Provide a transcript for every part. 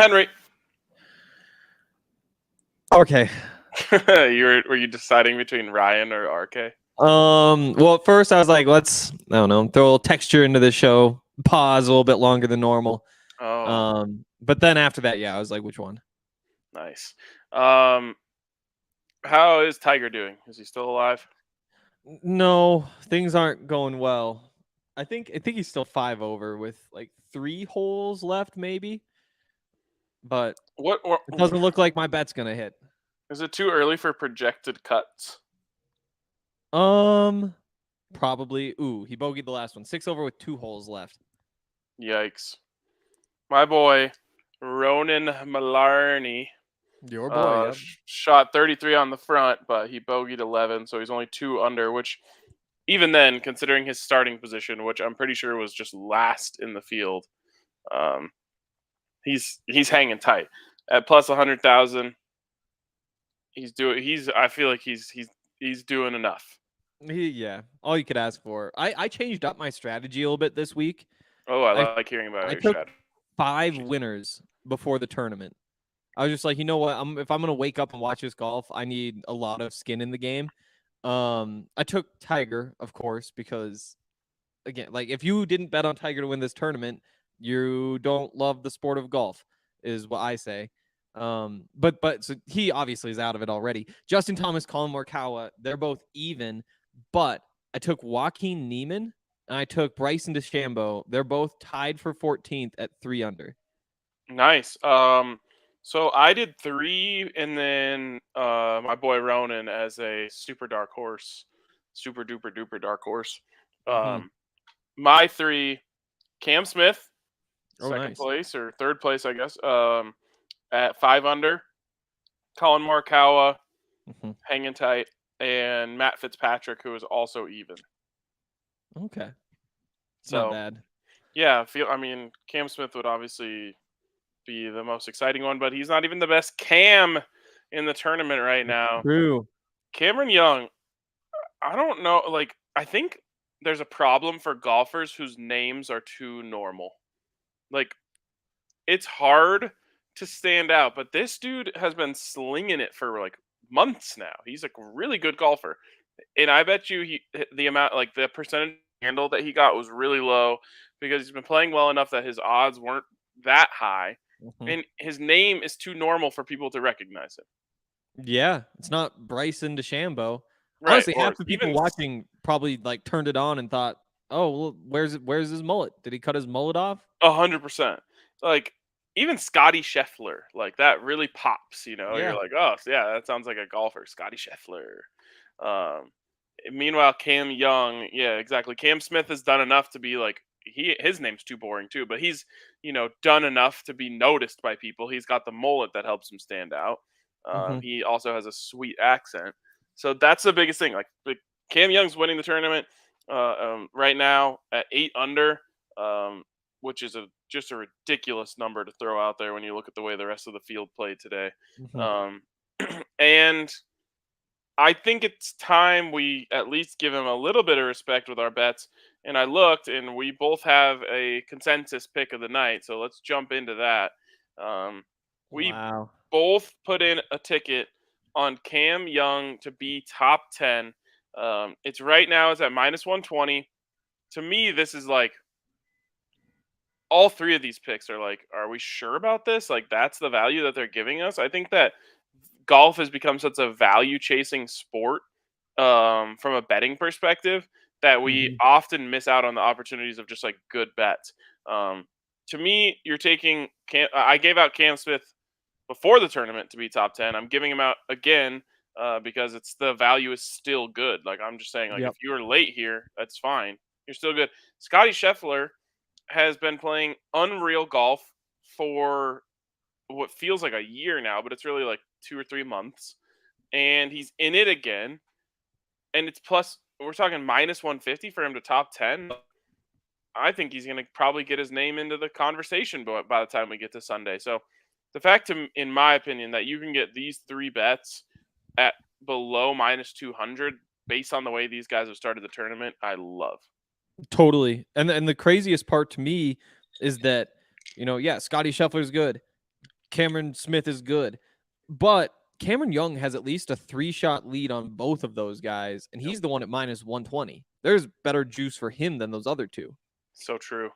Henry. Okay. Were you deciding between Ryan or RK? Well, at first I was like, let's, I don't know, throw a little texture into the show, pause a little bit longer than normal. Oh, But then after that, yeah, I was like, which one? nice. How is Tiger doing? Is he still alive? No, things aren't going well. I think he's still 5 over with like 3 holes left, maybe. But What it doesn't look like my bet's gonna hit. is it too early for projected cuts? Probably. Ooh, he bogeyed the last one. 6 over with 2 holes left. Yikes. My boy, Ronan Malarney, Your boy, yep. shot 33 on the front, but he bogeyed 11, so he's only 2 under, which even then, considering his starting position, which I'm pretty sure was just last in the field, um, he's hanging tight at plus 100,000. I feel like he's doing enough. Yeah, all you could ask for. I changed up my strategy a little bit this week. Oh, I I like hearing about I your took strategy. 5 winners before the tournament. I was just like, you know what? If I'm gonna wake up and watch this golf, I need a lot of skin in the game. I took Tiger, of course, because again, like if you didn't bet on Tiger to win this tournament, you don't love the sport of golf, is what I say. But so he obviously is out of it already. Justin Thomas, Colin Morikawa, they're both even, but I took Joaquin Niemann and I took Bryson DeChambeau. They're both tied for 14th at 3 under. Nice. So I did 3, and then my boy Ronan as a super dark horse, super duper duper dark horse. Mm-hmm. My 3, Cam Smith, second Nice. place or third place, I guess. At 5 under, Colin Morikawa, hanging tight, and Matt Fitzpatrick, who is also even. Okay. It's So, not bad. yeah, Cam Smith would obviously be the most exciting one, but he's not even the best Cam in the tournament right now. True. Cameron Young, I don't know. Like, I think there's a problem for golfers whose names are too normal. Like, it's hard to stand out, but this dude has been slinging it for like months now. He's like a really good golfer, and I bet you the percentage handle that he got was really low because he's been playing well enough that his odds weren't that high, and his name is too normal for people to recognize him. Yeah, it's not Bryson DeChambeau. Right, Honestly, or half the people even watching probably like turned it on and thought, "Oh, well, where's his mullet? Did he cut his mullet off?" 100%. Like even Scottie Scheffler, like that really pops. You're Yeah. like, oh yeah, that sounds like a golfer, Scottie Scheffler. Um, Meanwhile, Cam Young, yeah, exactly. Cam Smith has done enough to be like his name's too boring too, but he's done enough to be noticed by people. He's got the mullet that helps him stand out. He also has a sweet accent, so that's the biggest thing. Like Cam Young's winning the tournament right now at 8 under, which is just a ridiculous number to throw out there when you look at the way the rest of the field played today. Um, and I think it's time we at least give him a little bit of respect with our bets. And I looked, and we both have a consensus pick of the night. So let's jump into that. We Wow. both put in a ticket on Cam Young to be top 10. It's right now it's at minus 120. To me, this is like all 3 of these picks are like, are we sure about this? Like that's the value that they're giving us. I think that golf has become such a value chasing sport from a betting perspective that we often miss out on the opportunities of just like good bets. To me, you're taking I gave out Cam Smith before the tournament to be top 10. I'm giving him out again because it's the value is still good. Like I'm just saying, like if you were late here, that's fine. You're still good. Scottie Scheffler has been playing unreal golf for what feels like a year now, but it's really like 2 or 3 months, and he's in it again. And it's plus, we're talking minus 150 for him to top 10. I think he's going to probably get his name into the conversation by the time we get to Sunday. So the fact, in my opinion, that you can get these 3 bets at below minus 200 based on the way these guys have started the tournament, I love. Totally. And the craziest part to me is that, Scottie Scheffler's good, Cameron Smith is good. But Cameron Young has at least a 3-shot lead on both of those guys, and Yep. he's the one at minus 120. There's better juice for him than those other two. So true.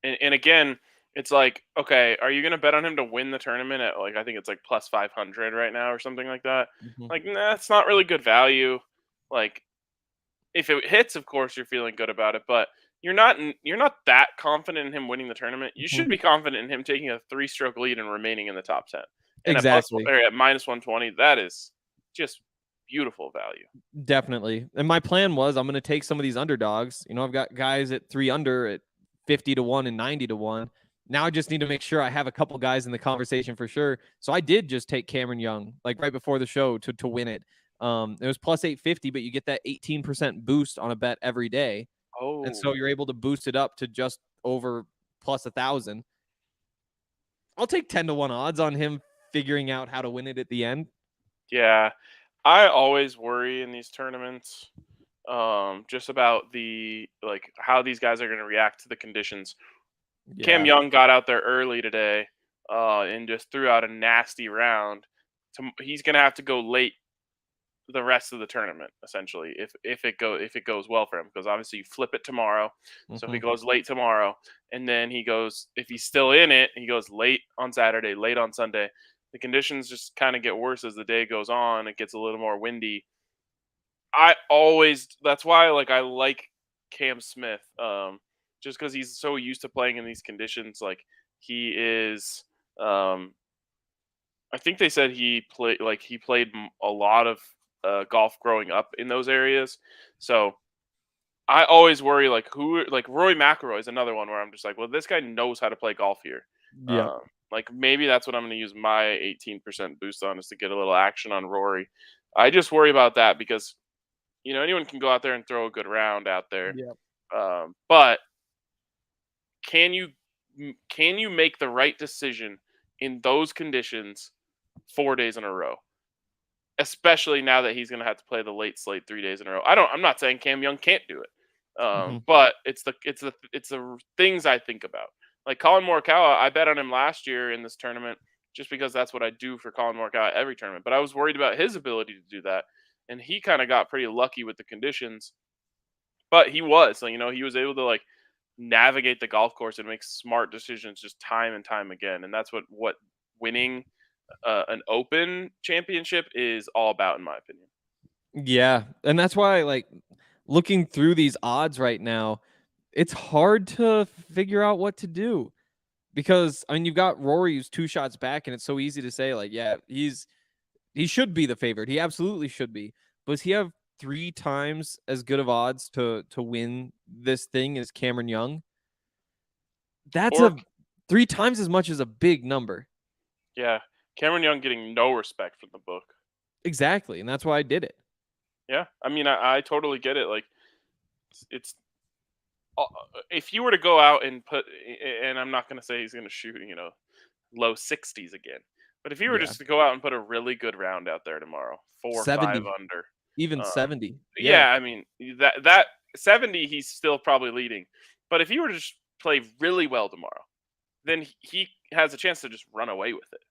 And again, it's like, okay, are you going to bet on him to win the tournament at like, I think it's like plus 500 right now or something like that? Mm-hmm. Like, nah, it's not really good value. Like, if it hits, of course, you're feeling good about it, but you're not that confident in him winning the tournament. You Mm-hmm. should be confident in him taking a 3-stroke lead and remaining in the top 10. And Exactly. at minus 120, that is just beautiful value. Definitely. And my plan was I'm going to take some of these underdogs. I've got guys at 3 under at 50 to 1 and 90 to 1. Now I just need to make sure I have a couple guys in the conversation for sure. So I did just take Cameron Young like right before the show to win it. It was plus 850, but you get that 18% boost on a bet every day. And so Oh, you're able to boost it up to just over plus 1,000. I'll take 10 to 1 odds on him figuring out how to win it at the end. yeah. I always worry in these tournaments just about how these guys are going to react to the conditions. Cam Yeah. Young got out there early today and just threw out a nasty round. He's going to have to go late the rest of the tournament essentially if it goes well for him, because obviously you flip it tomorrow. So if he Mm-hmm. goes late tomorrow and then if he's still in it, he goes late on Saturday, late on Sunday. The conditions just kind of get worse as the day goes on. It gets a little more windy. That's why I like Cam Smith, just because he's so used to playing in these conditions. Like he is, um, I think they said he played a lot of golf growing up in those areas. So I always worry like Rory McIlroy is another one where I'm just like, well, this guy knows how to play golf here. Yep. Like maybe that's what I'm going to use my 18% boost on, is to get a little action on Rory. I just worry about that because anyone can go out there and throw a good round out there. Yep. But can you can you make the right decision in those conditions 4 days in a row? Especially now that he's going to have to play the late slate 3 days in a row. I'm not saying Cam Young can't do it, Mm-hmm. but it's the things I think about. Like Colin Morikawa, I bet on him last year in this tournament just because that's what I do for Colin Morikawa every tournament. But I was worried about his ability to do that, and he kind of got pretty lucky with the conditions. But he was, he was able to navigate the golf course and make smart decisions just time and time again, and that's what winning an Open championship is all about, in my opinion. Yeah, and that's why looking through these odds right now, it's hard to figure out what to do because you've got Rory who's 2 shots back, and it's so easy to say yeah, he should be the favorite. He absolutely should be. But does he have 3 times as good of odds to win this thing as Cameron Young? That's Or 3 times as much as a big number. yeah, Cameron Young getting no respect from the book. Exactly, and that's why I did it. Yeah, I mean, I totally get it. Like, it's if you were to go out and and I'm not going to say he's going to shoot, low 60s again, but if you were Yeah. just to go out and put a really good round out there tomorrow, 4 or 5 70, under, even um, 70. Yeah. yeah, I mean that 70, he's still probably leading. But if you were to just play really well tomorrow, then he has a chance to just run away with it.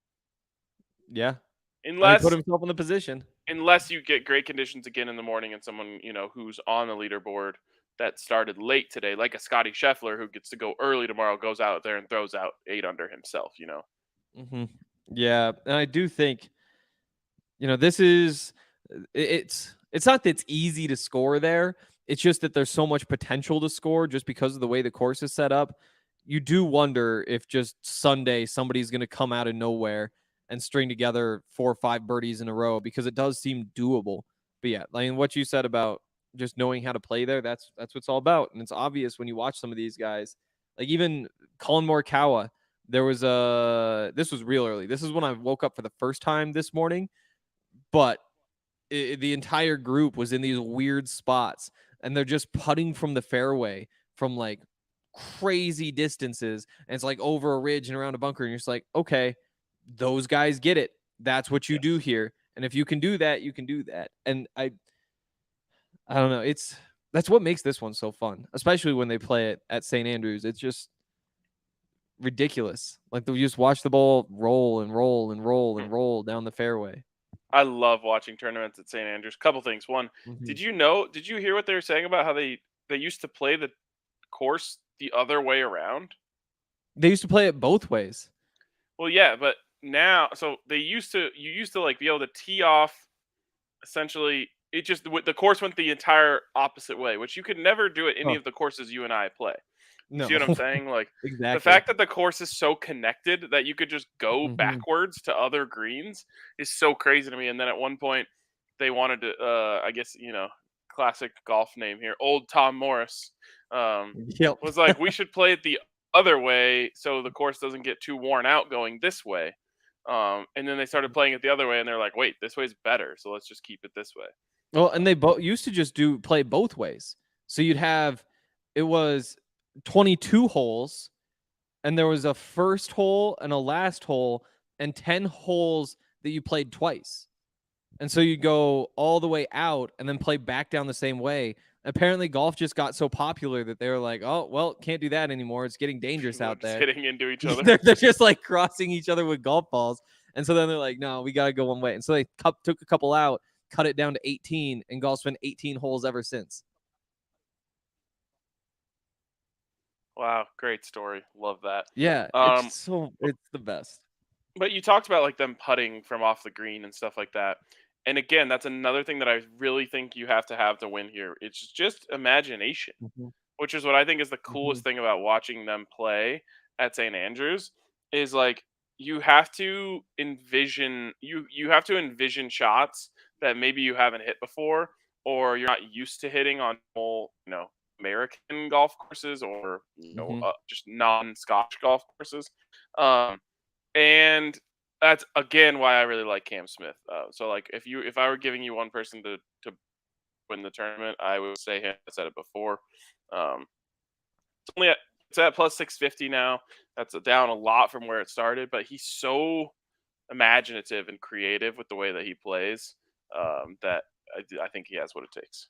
Yeah. He put Unless himself in the position. unless you get great conditions again in the morning and someone, who's on the leaderboard that started late today, like a Scottie Scheffler who gets to go early tomorrow, goes out there and throws out 8 under himself. Mm-hmm. Yeah, and I do think, this is it's not that it's easy to score there. It's just that there's so much potential to score just because of the way the course is set up. You do wonder if just Sunday somebody's going to come out of nowhere and string together 4 or 5 birdies in a row, because it does seem doable. But yeah, what you said about just knowing how to play there, that's what it's all about. And it's obvious when you watch some of these guys, like even Colin Morikawa. This was real early. This is when I woke up for the first time this morning, but the entire group was in these weird spots, and they're just putting from the fairway from crazy distances, and it's over a ridge and around a bunker, and you're just like, okay, those guys get it. That's what you do here. And if you can do that, you can do that. And I don't know. That's what makes this one so fun, especially when they play it at St. Andrews. It's just ridiculous. Like you just watch the ball roll and roll and roll and roll down the fairway. I love watching tournaments at St. Andrews. Couple things. One, Mm-hmm. did you hear what they were saying about how they used to play the course the other way around? They used to play it both ways. Well, yeah, but now, so you used to like be able to tee off essentially. It just the course went the entire opposite way, which you could never do at any Oh of the courses you and I play. You see no, what I'm saying? Like the exactly. fact that the course is so connected that you could just go Mm-hmm. backwards to other greens is so crazy to me. And then at one point they wanted to, I guess classic golf name here, Old Tom Morris, Yep. was like, we should play it the other way so the course doesn't get too worn out going this way. And then they started playing it the other way, and they're like, wait, this way's better, so let's just keep it this way. Well, and they both used to just play both ways. So you'd have it was 22 holes, and there was a first hole and a last hole, and 10 holes that you played twice. And so you go all the way out and then play back down the same way. Apparently, golf just got so popular that they were like, "Oh, well, can't do that anymore. It's getting dangerous People are out just there." hitting into each other. they're just like crossing each other with golf balls. And so then they're like, "No, we got to go one way." And so they took a couple out, cut it down to 18, and golf's been 18 holes ever since. Wow, great story. Love that. Yeah, Um, it's the best. but you talked about like them putting from off the green and stuff like that. And again, that's another thing that I really think you have to win here. It's just imagination, Mhm, which is what I think is the mhm, coolest thing about watching them play at St. Andrews is like you have to envision shots that maybe you haven't hit before or you're not used to hitting on whole, American golf courses or mhm. just non-Scotch golf courses. Um, and that's again why I really like Cam Smith. So like if I were giving you one person to win the tournament, I would say him. I said it before. Um, it's at plus 650 now. That's down a lot from where it started, but he's so imaginative and creative with the way that he plays that I think he has what it takes.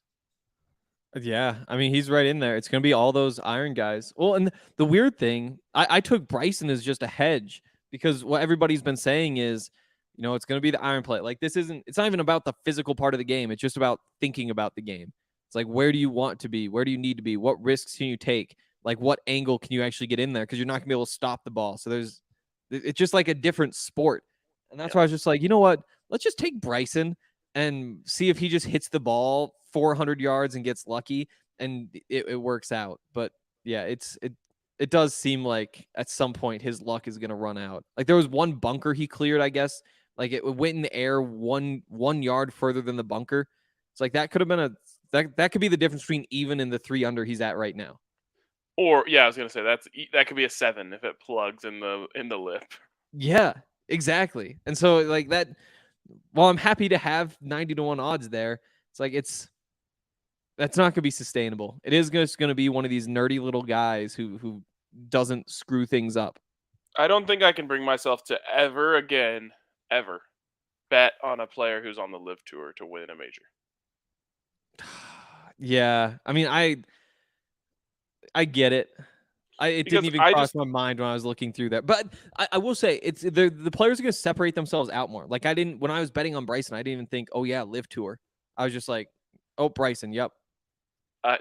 Yeah, I mean he's right in there. It's gonna be all those iron guys. Well, and the weird thing, I took Bryson as just a hedge because what everybody's been saying is, it's gonna be the iron play. Like this isn't. It's not even about the physical part of the game. It's just about thinking about the game. It's like where do you want to be? Where do you need to be? What risks can you take? Like what angle can you actually get in there? Because you're not gonna be able to stop the ball. So it's just like a different sport. And that's Yeah. why I was just like, you know what? Let's just take Bryson and see if he just hits the ball 400 yards and gets lucky and it works out. But yeah, it does seem like at some point his luck is going to run out. Like there was one bunker he cleared, I guess. Like it went in the air 1 yard further than the bunker. It's like that could have been that could be the difference between even in the 3 under he's at right now. Or yeah, I was gonna say that could be a 7 if it plugs in the lip. Yeah, exactly. And so like that, while I'm happy to have 90-1 odds there, it's like that's not going to be sustainable. It is just going to be one of these nerdy little guys who doesn't screw things up. I don't think I can bring myself to ever again, ever bet on a player who's on the Live Tour to win a major. Yeah, I mean, I get it. It didn't Because even I cross just my mind when I was looking through that. But I will say it's the players are going to separate themselves out more. Like I didn't when I was betting on Bryson, I didn't even think, oh yeah, Live Tour. I was just like, oh Bryson, yep,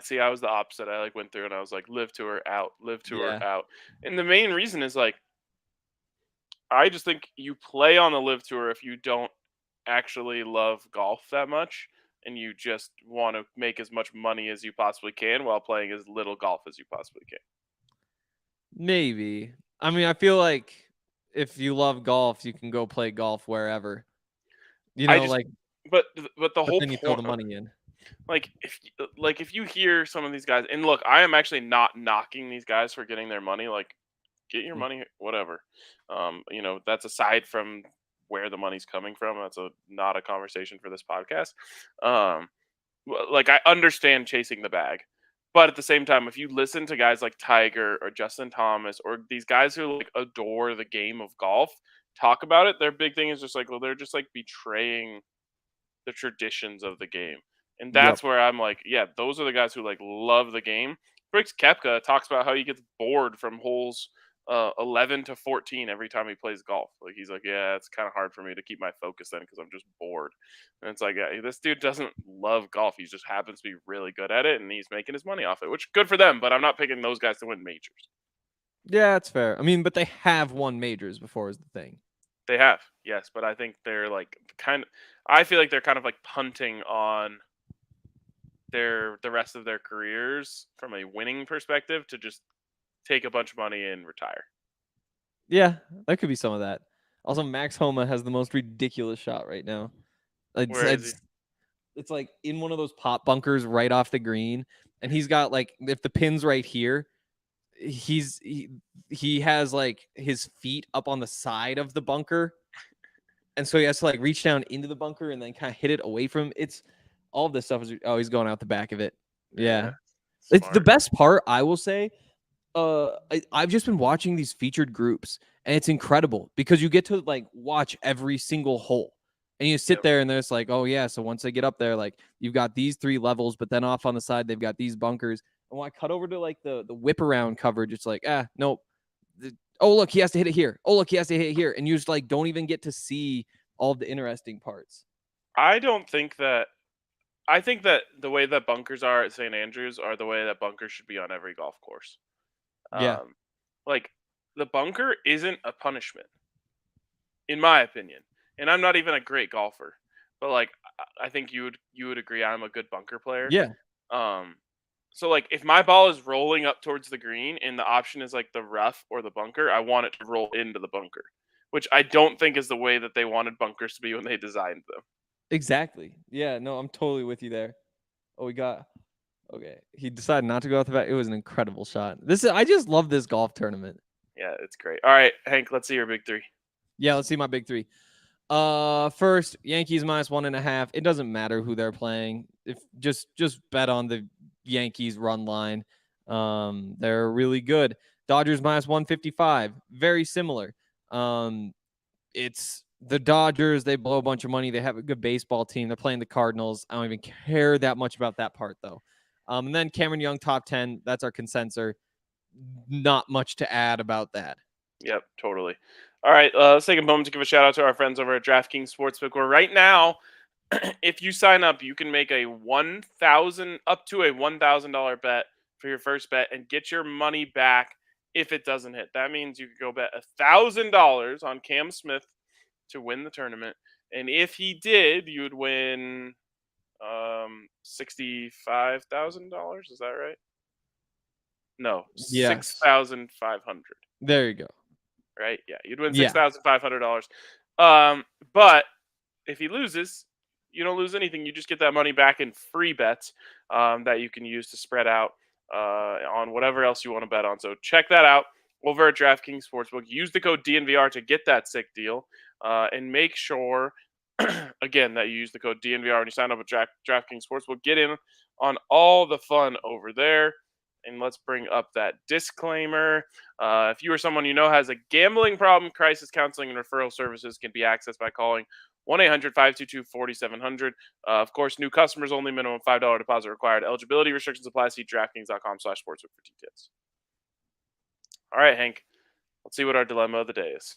see, I was the opposite. I like went through and I was like, Live Tour out, Live Tour yeah, out. And the main reason is like I just think you play on the Live Tour if you don't actually love golf that much and you just want to make as much money as you possibly can while playing as little golf as you possibly can. maybe. I mean, I feel like if you love golf, you can go play golf wherever. I just Like, but the but whole then you throw point, the money in. like if you hear some of these guys, and look, I am actually not knocking these guys for getting their money. Like, get your money, whatever. That's aside from where the money's coming from. That's not a conversation for this podcast. Um, like I understand chasing the bag, but at the same time, if you listen to guys like Tiger or Justin Thomas or these guys who like adore the game of golf talk about it, their big thing is just like, well, they're just like betraying the traditions of the game. And Yep. that's where I'm like, yeah, those are the guys who like love the game. Brooks Koepka talks about how he gets bored from holes 11 to 14 every time he plays golf. Like he's like, yeah, it's kind of hard for me to keep my focus then because I'm just bored. And it's like, yeah, this dude doesn't love golf. He just happens to be really good at it, and he's making his money off it, which good for them. But I'm not picking those guys to win majors. Yeah, that's fair. I mean, but they have won majors before is the thing. They have, yes, but I think they're like I feel like they're kind of like punting on the rest of their careers from a winning perspective to just take a bunch of money and retire. Yeah, that could be some of that. Also, Max Homa has the most ridiculous shot right now. It's Where is he? it's it's like in one of those pop bunkers right off the green, and he's got like if the pin's right here, he has like his feet up on the side of the bunker, and so he has to like reach down into the bunker and then kind of hit it away from. It's all of this stuff is. Oh, he's going out the back of it. Yeah, it's the Smart. best part. I will say. I've just been watching these featured groups, and it's incredible because you get to like watch every single hole, and you sit Yep. there and there's like, oh yeah, so once they get up there, like you've got these 3 levels, but then off on the side they've got these bunkers. And when I cut over to like the whip around coverage, it's like, nope. Oh look, he has to hit it here. Oh look, he has to hit it here, and you just like don't even get to see all of the interesting parts. I don't think that. I think that the way that bunkers are at St. Andrews are the way that bunkers should be on every golf course. Yeah, Um, like the bunker isn't a punishment, in my opinion. And I'm not even a great golfer, but like I think you would agree I'm a good bunker player. yeah, Um, so like if my ball is rolling up towards the green and the option is like the rough or the bunker, I want it to roll into the bunker, which I don't think is the way that they wanted bunkers to be when they designed them. exactly. Yeah, no, I'm totally with you there. Oh, we got okay. He decided not to go out the back. It was an incredible shot. I just love this golf tournament. Yeah, it's great. All right, Hank, let's see your big three. Yeah, let's see my big 3. First, Yankees -1.5. It doesn't matter who they're playing. If just bet on the Yankees run line. They're really good. Dodgers -155. Very similar. It's the Dodgers. They blow a bunch of money. They have a good baseball team. They're playing the Cardinals. I don't even care that much about that part though. And then Cameron Young top 10. That's our consensus. Not much to add about that. Yep, totally. All right, let's take a moment to give a shout out to our friends over at DraftKings Sportsbook, where right now, if you sign up, you can make a up to a $1,000 bet for your first bet and get your money back if it doesn't hit. That means you could go bet $1,000 on Cam Smith to win the tournament, and if he did, you would win $65,000. Is that right? No, Yes. 6,500. There you go. Right? Yeah, you'd win Yeah. $6,500. But if he loses, you don't lose anything. You just get that money back in free bets that you can use to spread out on whatever else you want to bet on. So check that out over at DraftKings Sportsbook. Use the code DNVR to get that sick deal, and make sure again that you use the code DNVR when you sign up with DraftKings Sportsbook. Get in on all the fun over there. And let's bring up that disclaimer. If you or someone you know has a gambling problem, crisis counseling and referral services can be accessed by calling 1-800-522-4700. Of course, new customers only, minimum $5 deposit required. Eligibility restrictions apply. See DraftKings.com/sportsbook for details. All right, Hank, let's see what our dilemma of the day is.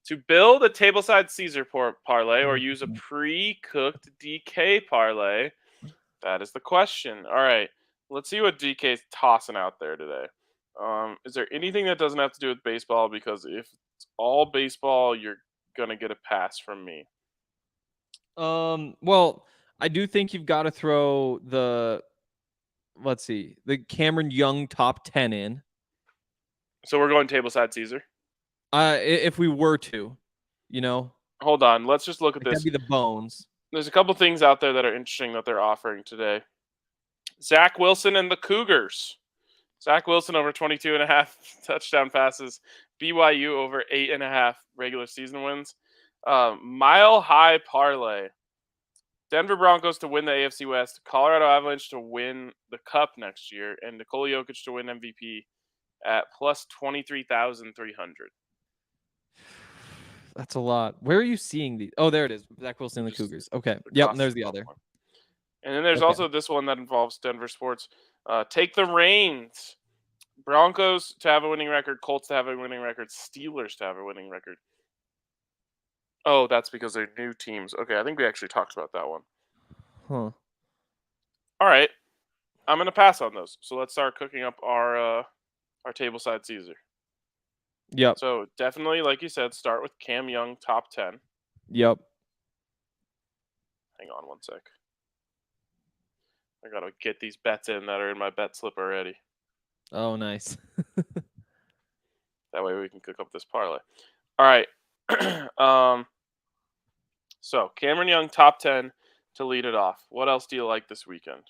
To build a tableside Caesar parlay or use a pre-cooked DK parlay? That is the question. All right, let's see what DK's tossing out there today. Is there anything that doesn't have to do with baseball? Because if it's all baseball, you're gonna get a pass from me. Well, I do think you've got to throw the Cameron Young top 10 in. So we're going tableside Caesar. If we were to, Hold on, let's just look at that'd this. be the bones. There's a couple things out there that are interesting that they're offering today. Zach Wilson and the Cougars. Zach Wilson over 22.5 touchdown passes. BYU over 8.5 regular season wins. Mile high parlay. Denver Broncos to win the AFC West. Colorado Avalanche to win the Cup next year. And Nikola Jokic to win MVP at plus 23,300. That's a lot. Where are you seeing these? Oh, there it is. Zach Wilson and the Cougars. Okay. Yep. And there's the other. And then there's also this one that involves Denver sports. Take the reins. Broncos to have a winning record, Colts to have a winning record, Steelers to have a winning record. Oh, that's because they're new teams. Okay, I think we actually talked about that one. Huh. All right, I'm gonna pass on those. So let's start cooking up our tableside Caesar. Yep. So definitely, like you said, start with Cam Young top 10. Yep. Hang on one sec. I gotta get these bets in that are in my bet slip already. Oh, nice. That way we can cook up this parlay. All right. So Cameron Young top 10 to lead it off. What else do you like this weekend?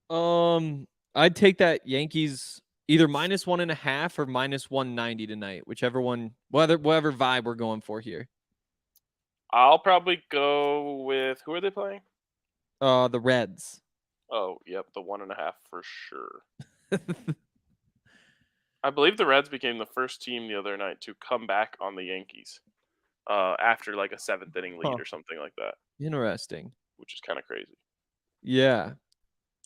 I'd take that Yankees either -1.5 or -190 tonight, whichever one, whatever vibe we're going for here. I'll probably go with who are they playing? The Reds. Oh, yep, the 1.5 for sure. I believe the Reds became the first team the other night to come back on the Yankees after like a 7th inning lead Huh. or something like that, Interesting. which is kind of crazy. Yeah.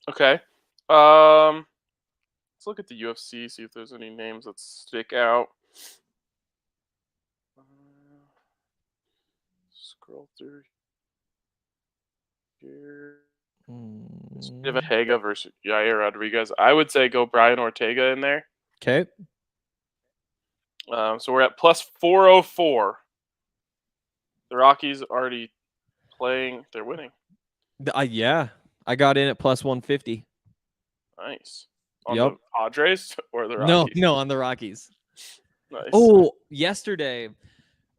Okay. Let's look at the UFC, see if there's any names that stick out. Scroll through here. Ortega versus Yair Rodriguez. I would say go Brian Ortega in there. Okay. So we're at plus 404. The Rockies already playing. They're winning. Yeah. I got in at plus 150. Nice. On Yep. the Padres or the No, Rockies? no, on the Rockies. Nice. Oh, yesterday,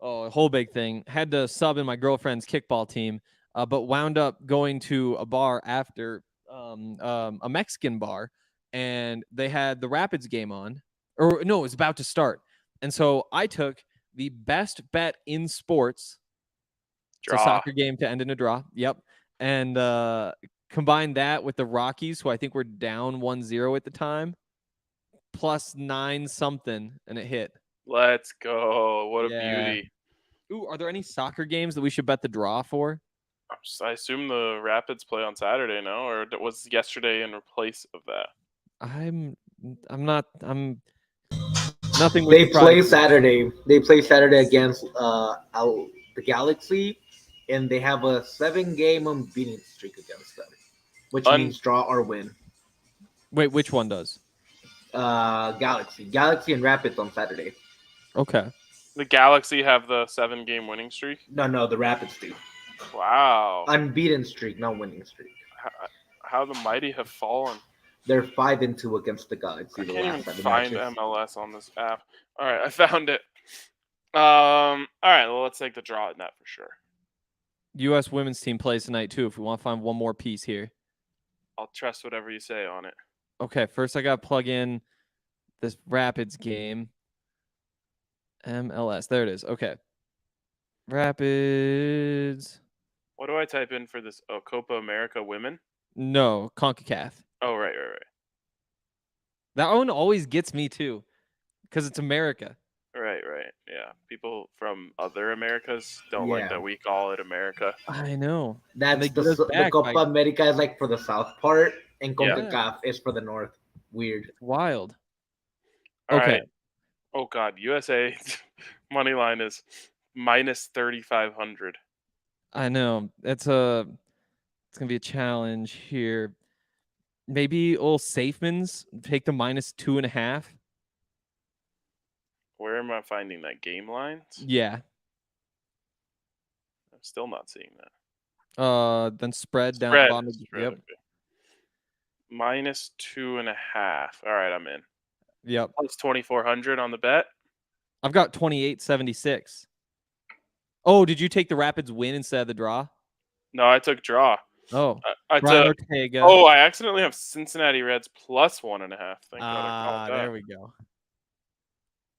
a whole big thing. Had to sub in my girlfriend's kickball team, but wound up going to a bar after a Mexican bar, and they had the Rapids game on. Or no, it was about to start. And so I took the best bet in sports. Draw. It's a soccer game to end in a draw. Yep. And combine that with the Rockies, who I think were down 1-0 at the time, plus 9 something, and it hit. Let's go. What a Yeah. beauty. Ooh, are there any soccer games that we should bet the draw for? I assume the Rapids play on Saturday, no? Or was yesterday in place of that? I'm nothing. They play Saturday. They play Saturday against the Galaxy, and they have a 7-game unbeaten streak against them, which means draw or win. Wait, which one does? Galaxy and Rapids on Saturday. Okay. The Galaxy have the 7-game winning streak? No, the Rapids do. Wow. Unbeaten streak, not winning streak. How the mighty have fallen. They're 5-2 against the Galaxy. I can't even find MLS on this app. All right, I found it. All right, well, let's take the draw in that for sure. U.S. women's team plays tonight too. If we want to find one more piece here, I'll trust whatever you say on it. Okay, first I got to plug in this Rapids game. MLS, there it is. Okay, Rapids. What do I type in for this? Oh, Copa America women? No, CONCACAF. Oh, right. That one always gets me too, because it's America. Right. Yeah, people from other Americas don't like that we call it America. I know. That's the Copa America is like for the south part, and CONCACAF is for the north. Weird. It's wild. All right. Oh God, USA money line is minus 3,500. I know. It's gonna be a challenge here. Maybe old Safeman's take the minus 2.5. Where am I finding that game lines? Yeah. I'm still not seeing that. Then spread down the bottom. Yep. Okay. Minus 2.5. All right, I'm in. Yep. Plus 2,400 on the bet. I've got 28.76. Oh, did you take the Rapids win instead of the draw? No, I took draw. Oh, I took Ortega. Oh, I accidentally have Cincinnati Reds plus 1.5. Thank God I called that. There we go.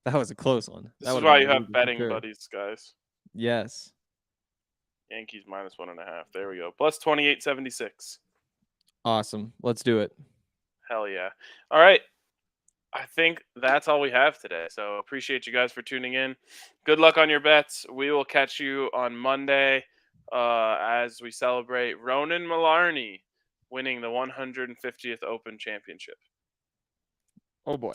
That was a close one. This is why you have betting buddies, guys. Yes. Yankees minus 1.5. There we go. Plus 28.76. Awesome. Let's do it. Hell yeah. All right. I think that's all we have today. So appreciate you guys for tuning in. Good luck on your bets. We will catch you on Monday as we celebrate Ronan Malarney winning the 150th Open Championship. Oh boy.